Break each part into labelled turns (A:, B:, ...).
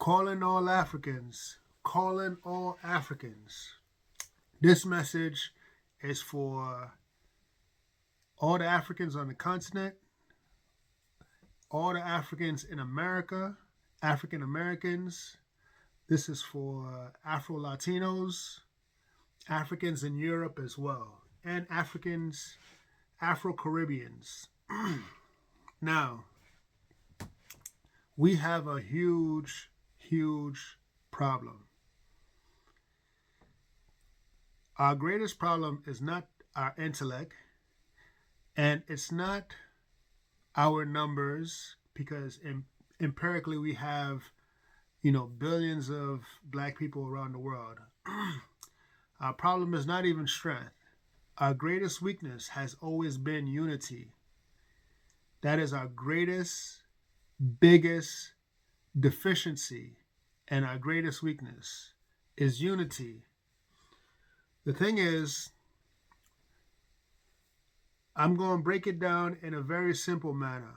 A: calling all Africans, calling all Africans. This message is for all the Africans on the continent, all the Africans in America, African Americans. This is for Afro Latinos, Africans in Europe as well, and Africans, Afro Caribbeans. Now, we have a huge, huge problem. Our greatest problem is not our intellect, and it's not our numbers, because empirically we have, billions of black people around the world. Our problem is not even strength. Our greatest weakness has always been unity. That is our greatest, biggest deficiency, and our greatest weakness is unity. The thing is, I'm going to break it down in a very simple manner,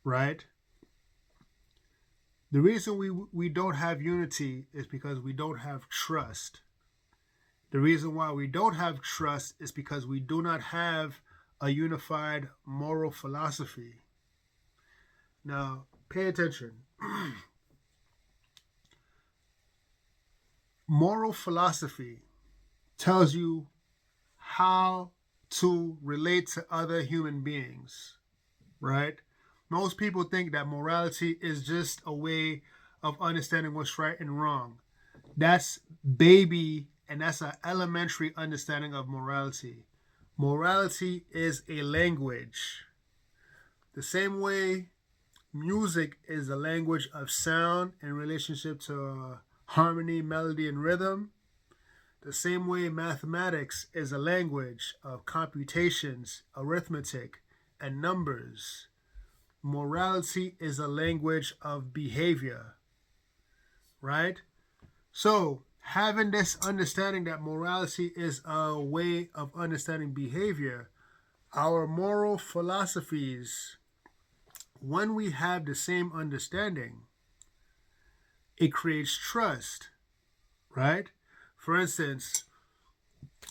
A: right? The reason we don't have unity is because we don't have trust. The reason why we don't have trust is because we do not have a unified moral philosophy. Now, pay attention. Moral philosophy tells you how to relate to other human beings, right? Most people think that morality is just a way of understanding what's right and wrong. That's baby, and that's an elementary understanding of morality. Morality is a language. The same way music is a language of sound in relationship to harmony, melody, and rhythm, the same way mathematics is a language of computations, arithmetic, and numbers, morality is a language of behavior, right? So, having this understanding that morality is a way of understanding behavior, our moral philosophies, when we have the same understanding, it creates trust, right? For instance,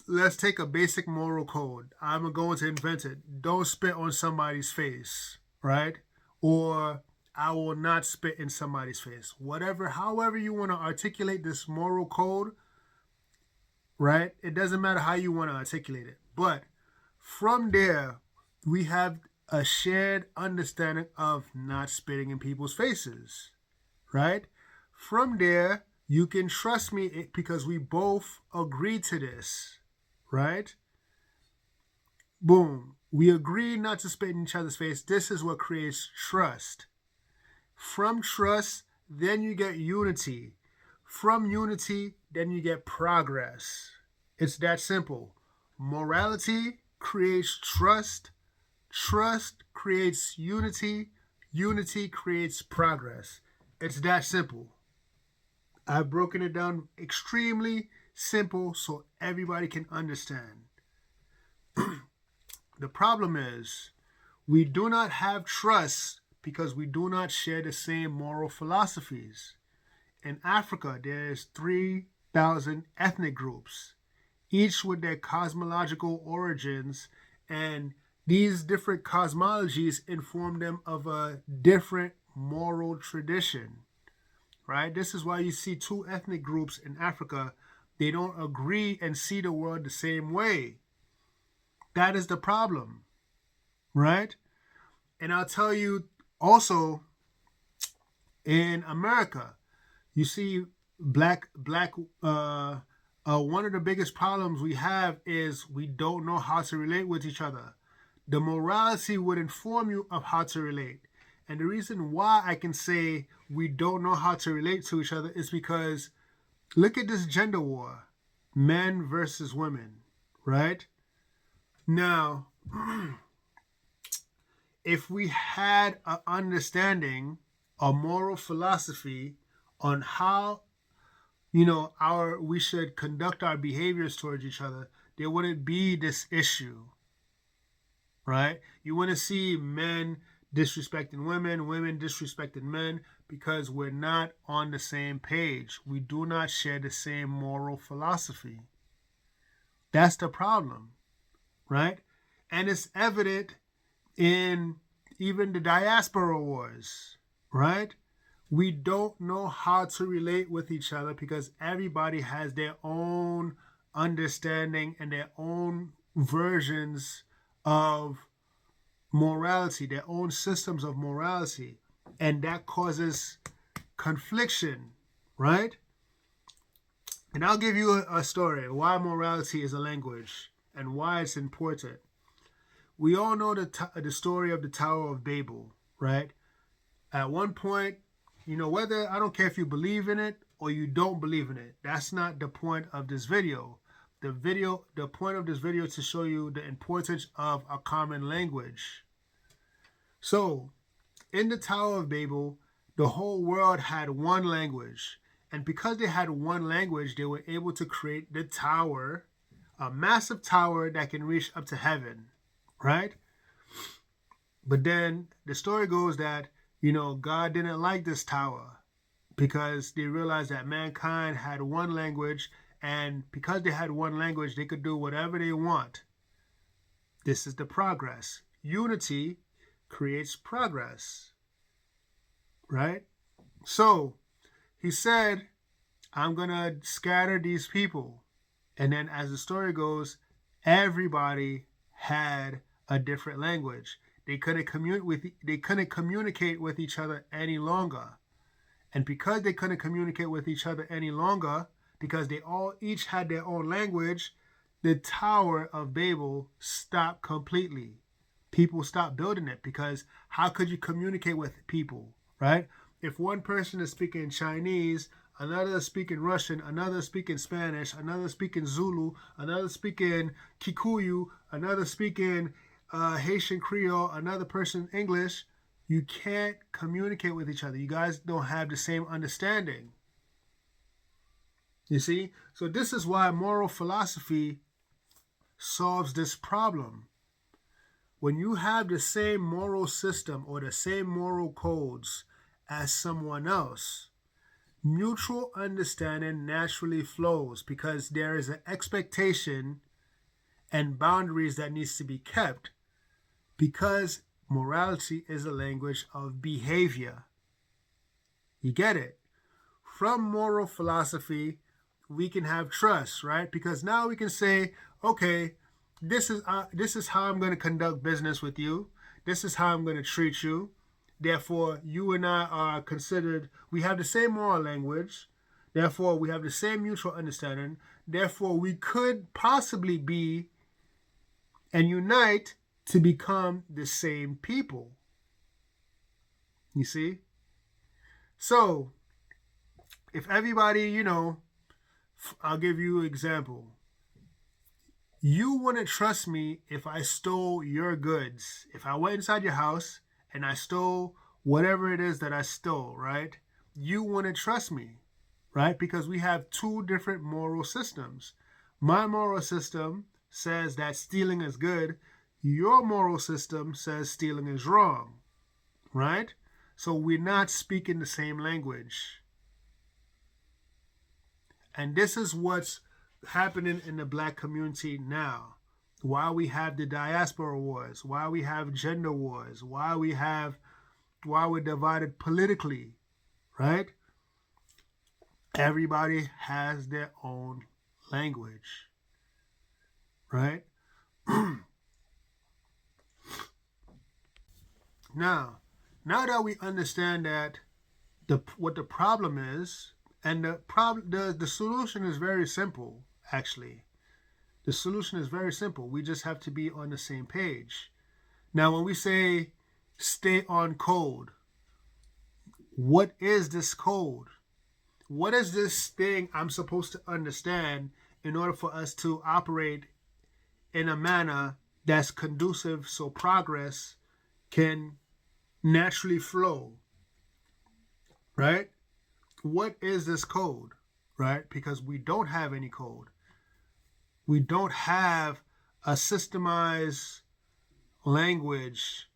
A: let's take a basic moral code. I'm going to invent it. Don't spit on somebody's face, right? Or I will not spit in somebody's face. Whatever, however you want to articulate this moral code, right? It doesn't matter how you want to articulate it. But from there, we have a shared understanding of not spitting in people's faces, right? From there, you can trust me because we both agree to this, right? Boom. We agree not to spit in each other's face. This is what creates trust. From trust, then you get unity. From unity, then you get progress. It's that simple. Morality creates trust. Trust creates unity. Unity creates progress. It's that simple. I've broken it down extremely simple so everybody can understand. The problem is we do not have trust because we do not share the same moral philosophies. In Africa, there's 3,000 ethnic groups, each with their cosmological origins, and these different cosmologies inform them of a different moral tradition. Right? This is why you see two ethnic groups in Africa. They don't agree and see the world the same way. That is the problem, right? And I'll tell you also, in America, you see black. One of the biggest problems we have is we don't know how to relate with each other. The morality would inform you of how to relate. And the reason why I can say we don't know how to relate to each other is because look at this gender war, men versus women, right? Now, if we had an understanding, a moral philosophy on how, we should conduct our behaviors towards each other, there wouldn't be this issue, right? You wouldn't see men disrespecting women, women disrespecting men, because we're not on the same page. We do not share the same moral philosophy. That's the problem, right? And it's evident in even the diaspora wars, right? We don't know how to relate with each other because everybody has their own understanding and their own versions of morality, their own systems of morality. And that causes confliction, right? And I'll give you a story why morality is a language and why it's important. We all know the story of the Tower of Babel, right? At one point, whether, I don't care if you believe in it or you don't believe in it. That's not the point of this video. The point of this video is to show you the importance of a common language. So, in the Tower of Babel, the whole world had one language. And because they had one language, they were able to create the tower, a massive tower that can reach up to heaven, right? But then the story goes that, God didn't like this tower because they realized that mankind had one language, and because they had one language, they could do whatever they want. This is the progress. Unity creates progress, right? So he said, I'm going to scatter these people. And then as the story goes, everybody had a different language. They couldn't communicate with each other any longer. And because they couldn't communicate with each other any longer, because they each had their own language, the Tower of Babel stopped completely. People stopped building it because how could you communicate with people, right? If one person is speaking Chinese, another is speaking Russian, another is speaking Spanish, another is speaking Zulu, another is speaking Kikuyu, another speaking Haitian Creole, another person English, you can't communicate with each other. You guys don't have the same understanding. You see? So this is why moral philosophy solves this problem. When you have the same moral system or the same moral codes as someone else, mutual understanding naturally flows because there is an expectation and boundaries that needs to be kept, because morality is a language of behavior. You get it? From moral philosophy, we can have trust, right? Because now we can say, okay, this is how I'm going to conduct business with you. This is how I'm going to treat you. Therefore, you and I are considered, we have the same moral language. Therefore, we have the same mutual understanding. Therefore, we could possibly be and unite to become the same people. You see? So, if everybody, I'll give you an example. You wouldn't trust me if I stole your goods. If I went inside your house and I stole whatever it is that I stole, right? You wouldn't trust me, right? Because we have two different moral systems. My moral system says that stealing is good. Your moral system says stealing is wrong, right? So we're not speaking the same language. And this is what's happening in the Black community now. Why we have the diaspora wars, why we have gender wars, why we're divided politically, right? Everybody has their own language, right? Now that we understand that what the problem is, and the solution is very simple, actually. The solution is very simple. We just have to be on the same page. Now, when we say stay on code, what is this code? What is this thing I'm supposed to understand in order for us to operate in a manner that's conducive so progress can naturally flow, right? What is this code, right? Because we don't have any code. We don't have a systemized language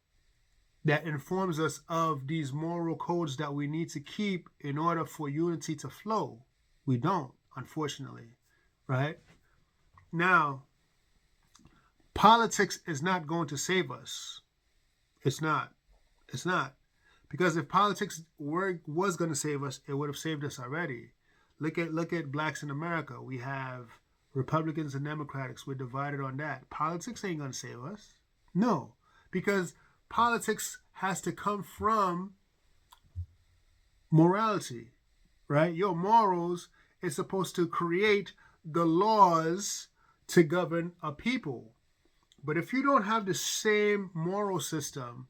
A: that informs us of these moral codes that we need to keep in order for unity to flow. We don't, unfortunately, right? Now, politics is not going to save us. It's not. It's not. Because if politics was going to save us, it would have saved us already. Look at blacks in America. We have Republicans and Democrats. We're divided on that. Politics ain't going to save us. No, because politics has to come from morality, right? Your morals is supposed to create the laws to govern a people. But if you don't have the same moral system,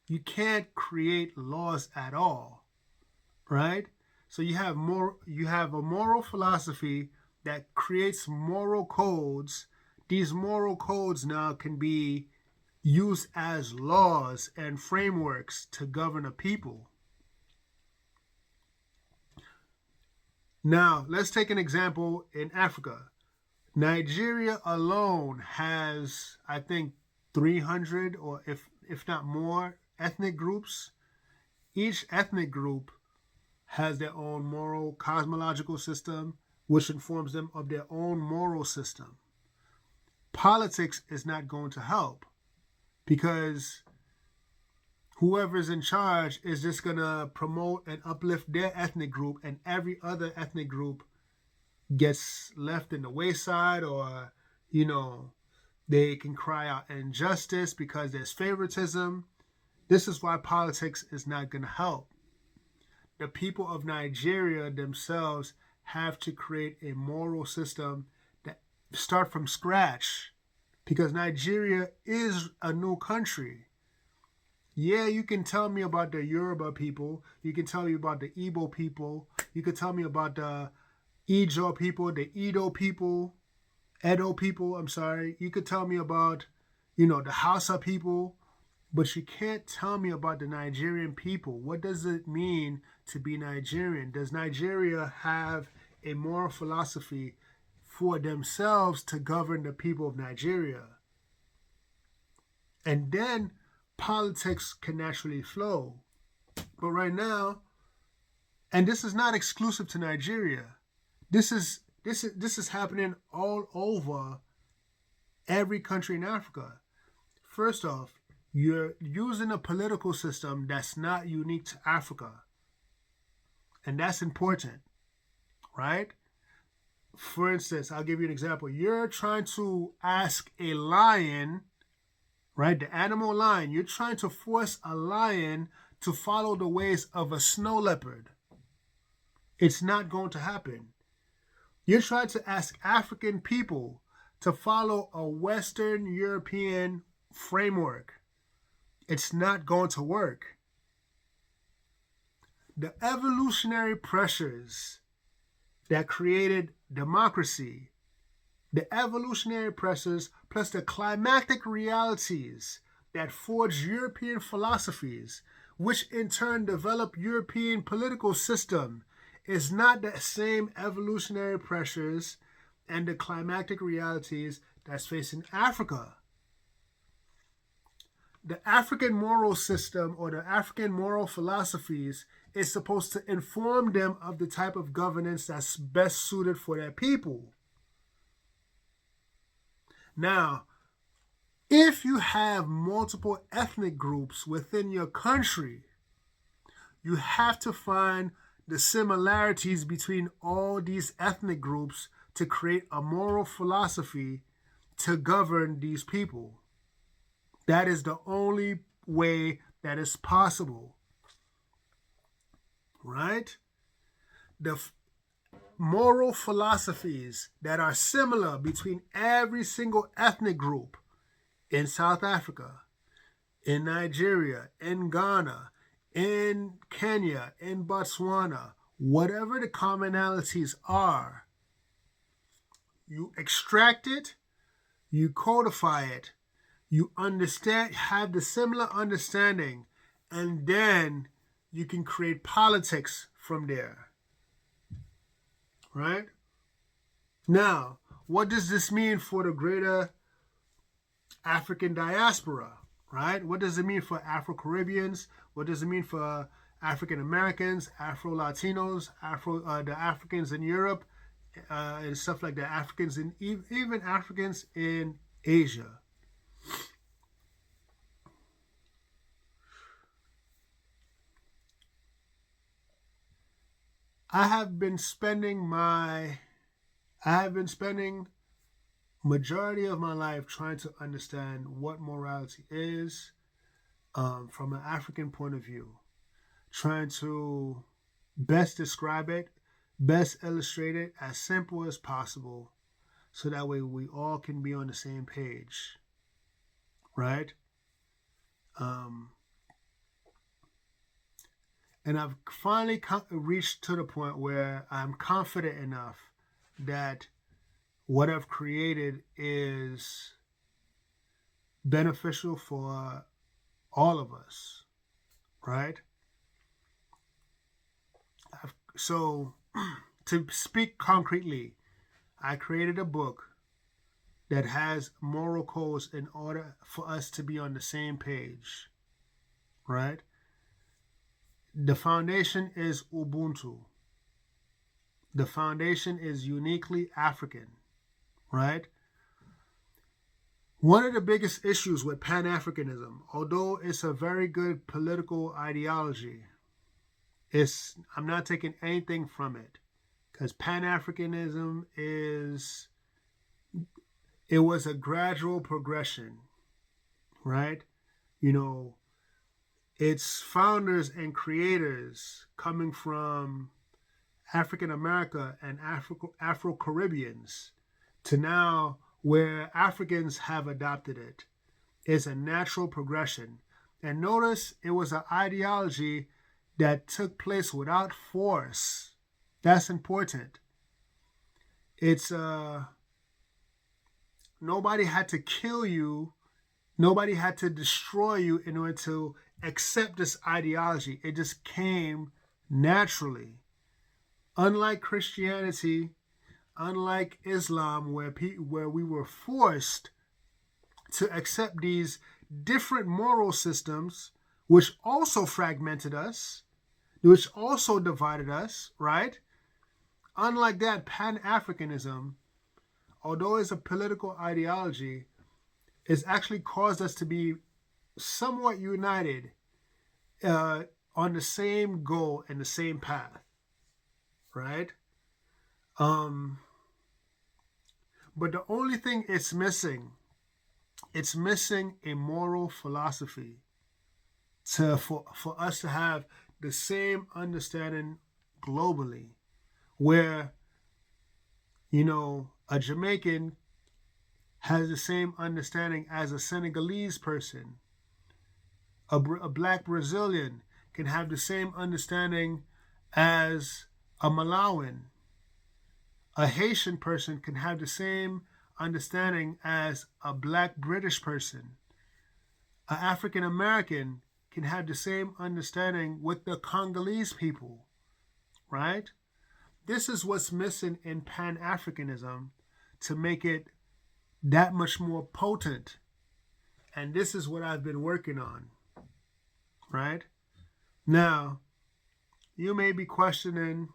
A: you can't create laws at all, right? So you have a moral philosophy that creates moral codes. These moral codes now can be used as laws and frameworks to govern a people. Now, let's take an example in Africa. Nigeria alone has, I think, 300 or if not more ethnic groups. Each ethnic group has their own moral cosmological system, which informs them of their own moral system. Politics is not going to help because whoever's in charge is just going to promote and uplift their ethnic group, and every other ethnic group gets left in the wayside, or, they can cry out injustice because there's favoritism. This is why politics is not going to help. The people of Nigeria themselves have to create a moral system that start from scratch, because Nigeria is a new country. Yeah, you can tell me about the Yoruba people. You can tell me about the Igbo people. You can tell me about the Ijaw people, the Edo people, You could tell me about, the Hausa people, but you can't tell me about the Nigerian people. What does it mean to be Nigerian? Does Nigeria have a moral philosophy for themselves to govern the people of Nigeria? And then politics can naturally flow. But right now, and this is not exclusive to Nigeria, this is happening all over every country in Africa. First off, you're using a political system that's not unique to Africa. And that's important, right? For instance, I'll give you an example. You're trying to ask a lion, right, the animal lion, you're trying to force a lion to follow the ways of a snow leopard. It's not going to happen. You're trying to ask African people to follow a Western European framework. It's not going to work. The evolutionary pressures that created democracy, the evolutionary pressures plus the climactic realities that forged European philosophies, which in turn developed European political system, is not the same evolutionary pressures and the climactic realities that's facing Africa. The African moral system or the African moral philosophies is supposed to inform them of the type of governance that's best suited for their people. Now, if you have multiple ethnic groups within your country, you have to find the similarities between all these ethnic groups to create a moral philosophy to govern these people. That is the only way that is possible, right? The moral philosophies that are similar between every single ethnic group in South Africa, in Nigeria, in Ghana, in Kenya, in Botswana, whatever the commonalities are, you extract it, you codify it, you understand, have the similar understanding, and then you can create politics from there. Right? Now, what does this mean for the greater African diaspora? right? What does it mean for Afro-Caribbeans? What does it mean for African Americans, Afro-Latinos, the Africans in Europe, and stuff like that? Africans in even Africans in Asia. I have been spending majority of my life trying to understand what morality is, from an African point of view, trying to best describe it, best illustrate it as simple as possible, so that way we all can be on the same page, right? Um, and I've finally reached to the point where I'm confident enough that what I've created is beneficial for all of us, right? So, to speak concretely, I created a book that has moral codes in order for us to be on the same page, right? The foundation is Ubuntu. The foundation is uniquely African, right? One of the biggest issues with Pan-Africanism, although it's a very good political ideology, I'm not taking anything from it, because Pan-Africanism it was a gradual progression, right? You know, its founders and creators coming from African America and Afro-Caribbeans to now where Africans have adopted it is a natural progression. And notice it was an ideology that took place without force. That's important. It's nobody had to kill you, nobody had to destroy you in order to accept this ideology. It just came naturally. Unlike Christianity, unlike Islam, where we were forced to accept these different moral systems, which also fragmented us, which also divided us, right? Unlike that, Pan-Africanism, although it's a political ideology, it's actually caused us to be somewhat united on the same goal and the same path, right? But the only thing it's missing a moral philosophy for us to have the same understanding globally, where, you know, a Jamaican has the same understanding as a Senegalese person. A black Brazilian can have the same understanding as a Malawian. A Haitian person can have the same understanding as a black British person. An African American can have the same understanding with the Congolese people, right? This is what's missing in Pan-Africanism to make it that much more potent. And this is what I've been working on, right? Now, you may be questioning,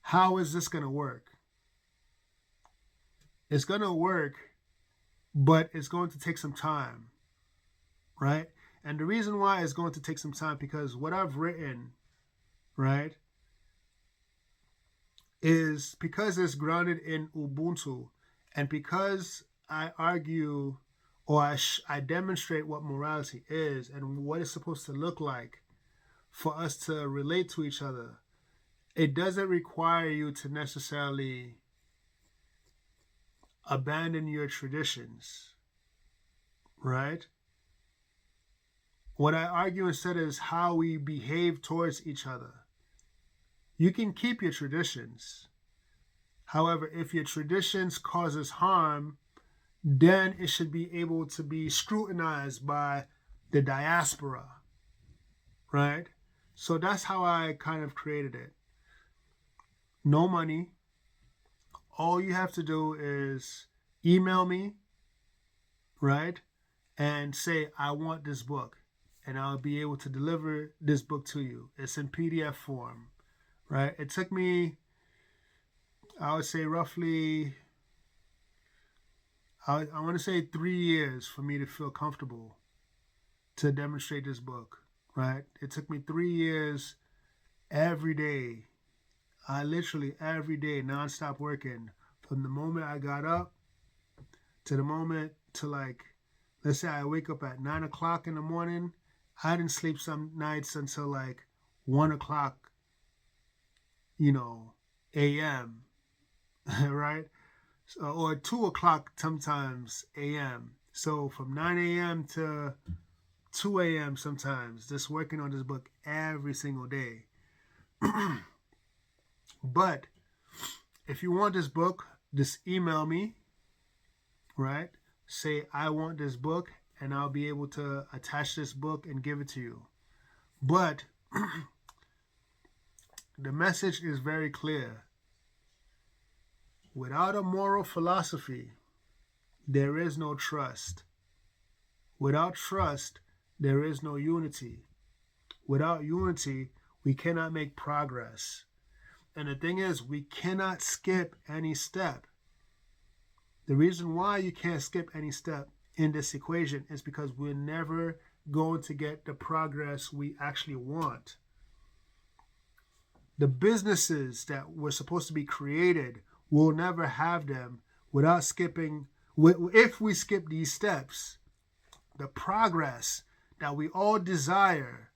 A: how is this going to work? It's going to work, but it's going to take some time, right? And the reason why it's going to take some time, because what I've written, right, is because it's grounded in Ubuntu, and because I argue, or I demonstrate what morality is and what it's supposed to look like for us to relate to each other. It doesn't require you to necessarily abandon your traditions, right? What I argue instead is how we behave towards each other. You can keep your traditions. However, if your traditions causes harm, then it should be able to be scrutinized by the diaspora, right? So that's how I kind of created it. No money. All you have to do is email me, right? and say, I want this book, and I'll be able to deliver this book to you. It's in PDF form, right? It took me, I would say, roughly, I want to say 3 years for me to feel comfortable to demonstrate this book, right? It took me 3 years every day. I literally every day, nonstop working from the moment I got up to the moment to, like, let's say I wake up at 9 o'clock in the morning. I didn't sleep some nights until like 1 o'clock, a.m., right? So, or 2 o'clock sometimes a.m. So from 9 a.m. to 2 a.m. sometimes, just working on this book every single day. But if you want this book, just email me, right? Say, I want this book, and I'll be able to attach this book and give it to you. But the message is very clear. Without a moral philosophy, there is no trust. Without trust, there is no unity. Without unity, we cannot make progress. And the thing is, we cannot skip any step. The reason why you can't skip any step in this equation is because we're never going to get the progress we actually want. The businesses that were supposed to be created, we'll never have them without skipping. If we skip these steps, the progress that we all desire,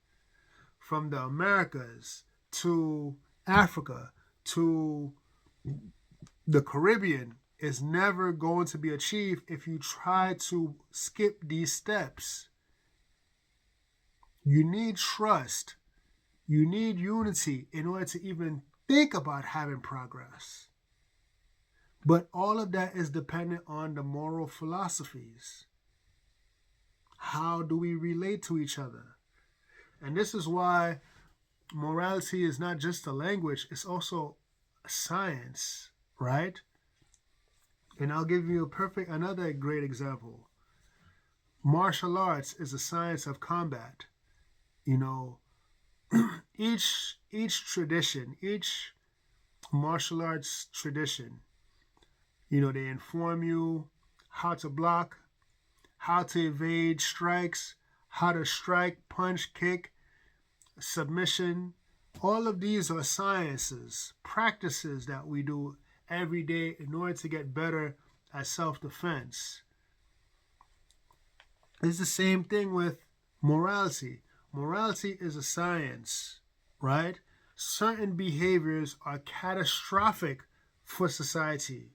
A: from the Americas to Africa to the Caribbean, is never going to be achieved if you try to skip these steps. You need trust. You need unity in order to even think about having progress. But all of that is dependent on the moral philosophies. How do we relate to each other? And this is why morality is not just a language, it's also a science, right? And I'll give you another great example. Martial arts is a science of combat. Each tradition, each martial arts tradition, they inform you how to block, how to evade strikes, how to strike, punch, kick, submission. All of these are sciences, practices that we do every day in order to get better at self-defense. It's the same thing with morality. Morality is a science, right? Certain behaviors are catastrophic for society.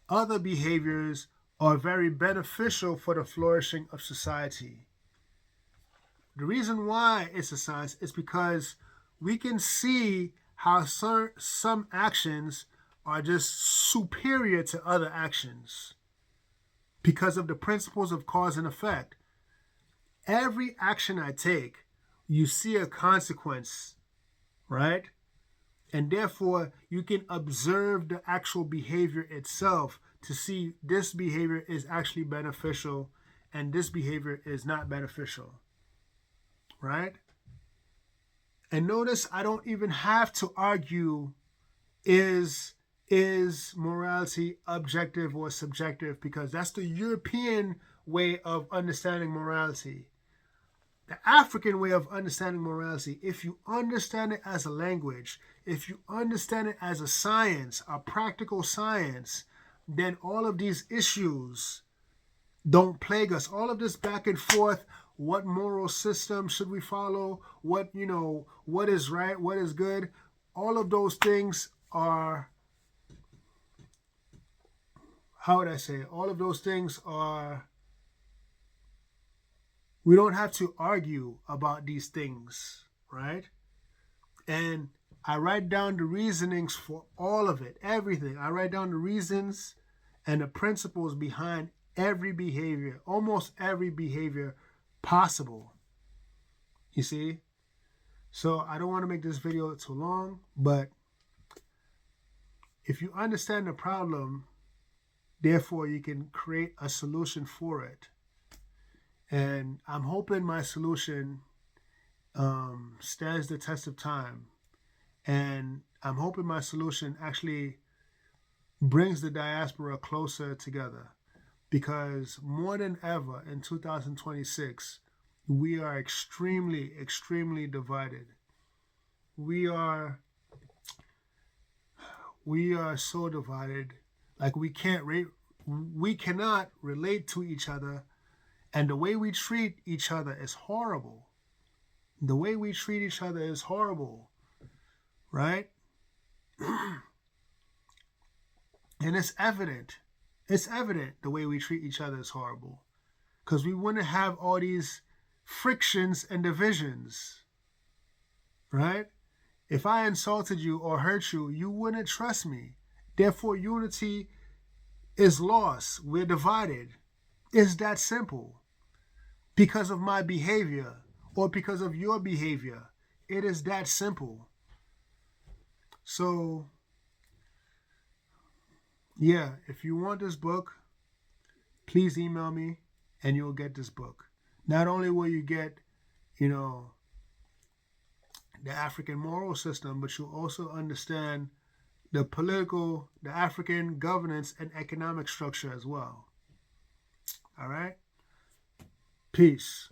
A: Other behaviors are very beneficial for the flourishing of society. The reason why it's a science is because we can see how some actions are just superior to other actions because of the principles of cause and effect. Every action I take, you see a consequence, right? And therefore, you can observe the actual behavior itself to see this behavior is actually beneficial and this behavior is not beneficial, right? And notice I don't even have to argue is morality objective or subjective, because that's the European way of understanding morality. The African way of understanding morality, if you understand it as a language, if you understand it as a science, a practical science, then all of these issues don't plague us. All of this back and forth, what moral system should we follow? What is right? What is good? All of those things are, how would I say it? All of those things are, we don't have to argue about these things, right? And I write down the reasonings for all of it, everything. I write down the reasons and the principles behind every behavior, almost every behavior possible. You see? So I don't want to make this video too long, but if you understand the problem, therefore you can create a solution for it. And I'm hoping my solution stands the test of time. And I'm hoping my solution actually brings the diaspora closer together, because more than ever in 2026, we are extremely, extremely divided. We are so divided, like we cannot relate to each other, and the way we treat each other is horrible. The way we treat each other is horrible, right? And it's evident. It's evident the way we treat each other is horrible, because we wouldn't have all these frictions and divisions, right? If I insulted you or hurt you, you wouldn't trust me. Therefore, unity is lost. We're divided. It's that simple. Because of my behavior or because of your behavior. It is that simple. So, yeah, if you want this book, please email me and you'll get this book. Not only will you get, the African moral system, but you'll also understand the African governance and economic structure as well. All right? Peace.